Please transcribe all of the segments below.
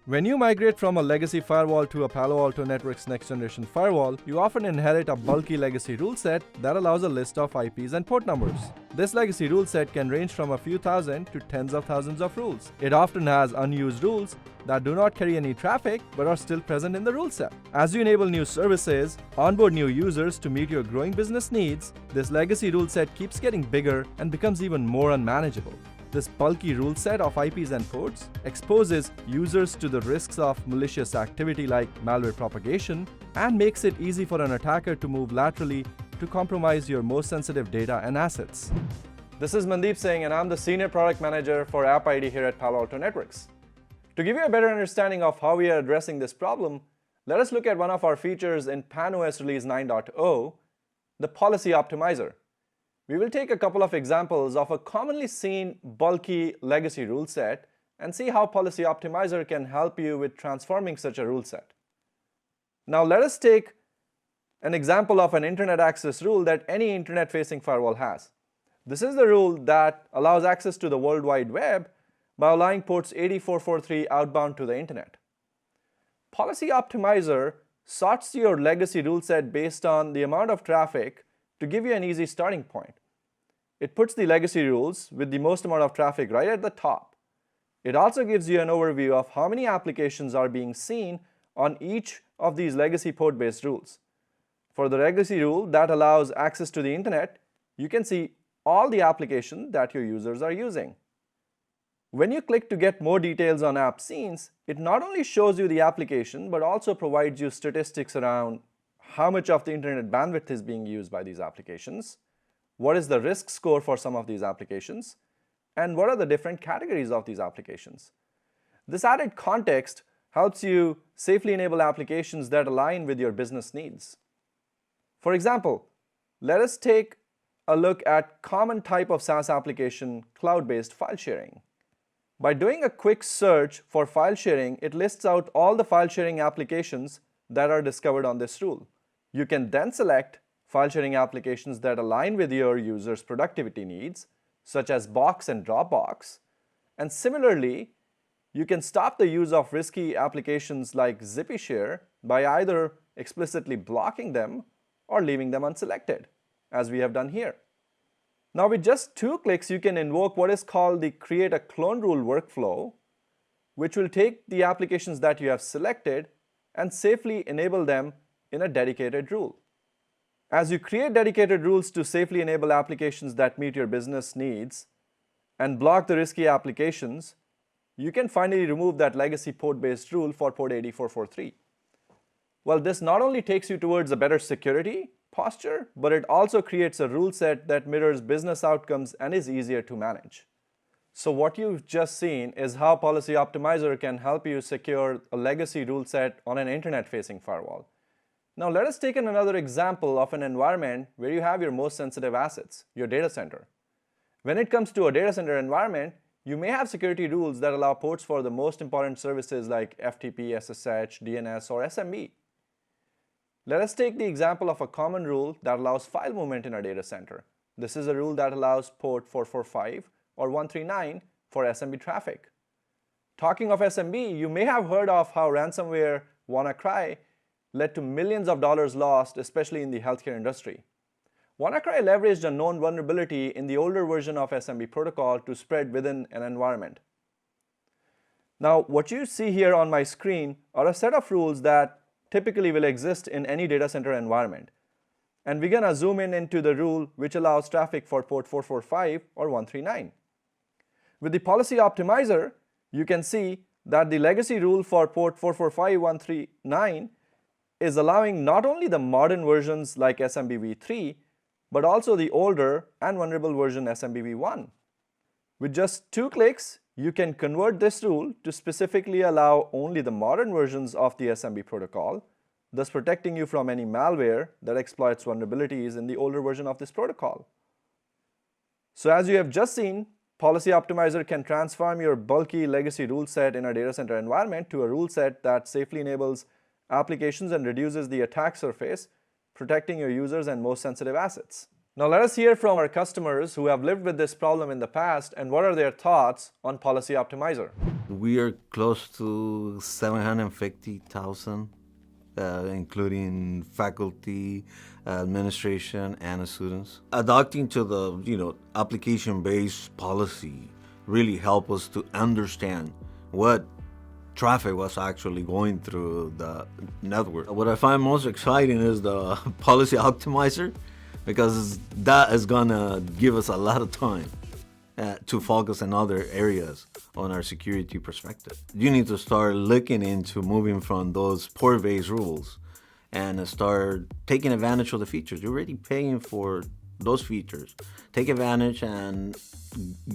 When you migrate from a legacy firewall to a Palo Alto Networks next generation firewall, you often inherit a bulky legacy rule set that allows a list of IPs and port numbers. This legacy rule set can range from a few thousand to tens of thousands of rules. It often has unused rules that do not carry any traffic but are still present in the rule set. As you enable new services, onboard new users to meet your growing business needs, this legacy rule set keeps getting bigger and becomes even more unmanageable. This bulky rule set of IPs and ports exposes users to the risks of malicious activity like malware propagation and makes it easy for an attacker to move laterally to compromise your most sensitive data and assets. This is Mandeep Singh, and I'm the Senior Product Manager for App ID here at Palo Alto Networks. To give you a better understanding of how we are addressing this problem, let us look at one of our features in PanOS Release 9.0, the Policy Optimizer. We will take a couple of examples of a commonly seen bulky legacy rule set and see how Policy Optimizer can help you with transforming such a rule set. Now let us take an example of an internet access rule that any internet-facing firewall has. This is the rule that allows access to the World Wide Web by allowing ports 8443 outbound to the internet. Policy Optimizer sorts your legacy rule set based on the amount of traffic to give you an easy starting point. It puts the legacy rules with the most amount of traffic right at the top. It also gives you an overview of how many applications are being seen on each of these legacy port-based rules. For the legacy rule that allows access to the internet, you can see all the applications that your users are using. When you click to get more details on app scenes, it not only shows you the application but also provides you statistics around how much of the internet bandwidth is being used by these applications, what is the risk score for some of these applications, and what are the different categories of these applications. This added context helps you safely enable applications that align with your business needs. For example, let us take a look at common type of SaaS application, cloud-based file sharing. By doing a quick search for file sharing, it lists out all the file sharing applications that are discovered on this rule. You can then select file sharing applications that align with your users' productivity needs, such as Box and Dropbox. And similarly, you can stop the use of risky applications like ZippyShare by either explicitly blocking them or leaving them unselected, as we have done here. Now with just 2 clicks, you can invoke what is called the Create a Clone Rule workflow, which will take the applications that you have selected and safely enable them in a dedicated rule. As you create dedicated rules to safely enable applications that meet your business needs and block the risky applications, you can finally remove that legacy port-based rule for port 8443. Well, this not only takes you towards a better security posture, but it also creates a rule set that mirrors business outcomes and is easier to manage. So what you've just seen is how Policy Optimizer can help you secure a legacy rule set on an internet-facing firewall. Now let us take another example of an environment where you have your most sensitive assets, your data center. When it comes to a data center environment, you may have security rules that allow ports for the most important services like FTP, SSH, DNS, or SMB. Let us take the example of a common rule that allows file movement in a data center. This is a rule that allows port 445 or 139 for SMB traffic. Talking of SMB, you may have heard of how ransomware WannaCry led to millions of dollars lost, especially in the healthcare industry. WannaCry leveraged a known vulnerability in the older version of SMB protocol to spread within an environment. Now, what you see here on my screen are a set of rules that typically will exist in any data center environment. And we're going to zoom in into the rule which allows traffic for port 445 or 139. With the Policy Optimizer, you can see that the legacy rule for port 445, 139 is allowing not only the modern versions like SMBv3, but also the older and vulnerable version SMBv1. With just 2 clicks, you can convert this rule to specifically allow only the modern versions of the SMB protocol, thus protecting you from any malware that exploits vulnerabilities in the older version of this protocol. So as you have just seen, Policy Optimizer can transform your bulky legacy rule set in a data center environment to a rule set that safely enables applications and reduces the attack surface, protecting your users and most sensitive assets. Now let us hear from our customers who have lived with this problem in the past and what are their thoughts on Policy Optimizer. We are close to 750,000, including faculty, administration, and students. Adopting to the application-based policy really help us to understand what traffic was actually going through the network. What I find most exciting is the policy optimizer, because that is gonna give us a lot of time to focus in other areas on our security perspective. You need to start looking into moving from those port-based rules and start taking advantage of the features. You're already paying for those features. Take advantage and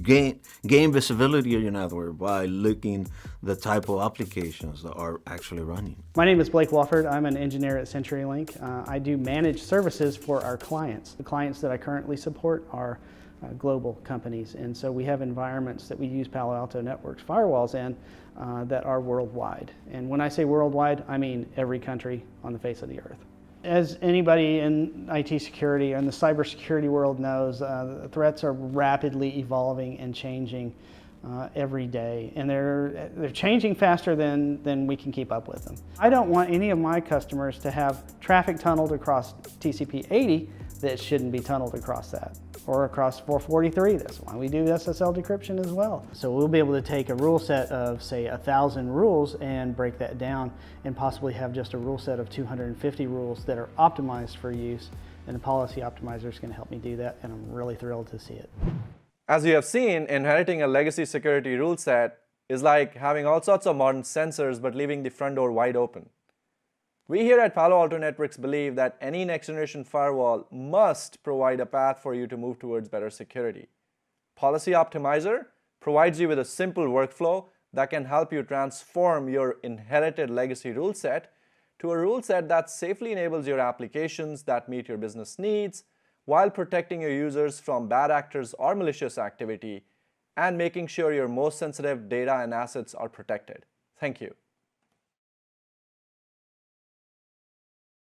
gain visibility of your network by looking the type of applications that are actually running. My name is Blake Wofford. I'm an engineer at CenturyLink. I do managed services for our clients. The clients that I currently support are global companies, and so we have environments that we use Palo Alto Networks firewalls in that are worldwide. And when I say worldwide, I mean every country on the face of the earth. As anybody in IT security and the cybersecurity world knows, the threats are rapidly evolving and changing every day, and they're changing faster than we can keep up with them. I don't want any of my customers to have traffic tunneled across TCP 80 that shouldn't be tunneled across that, or across 443. That's why we do SSL decryption as well. So we'll be able to take a rule set of, say, 1,000 rules and break that down and possibly have just a rule set of 250 rules that are optimized for use, and the policy optimizer is going to help me do that, and I'm really thrilled to see it. As you have seen, inheriting a legacy security rule set is like having all sorts of modern sensors but leaving the front door wide open. We here at Palo Alto Networks believe that any next-generation firewall must provide a path for you to move towards better security. Policy Optimizer provides you with a simple workflow that can help you transform your inherited legacy rule set to a rule set that safely enables your applications that meet your business needs while protecting your users from bad actors or malicious activity and making sure your most sensitive data and assets are protected. Thank you.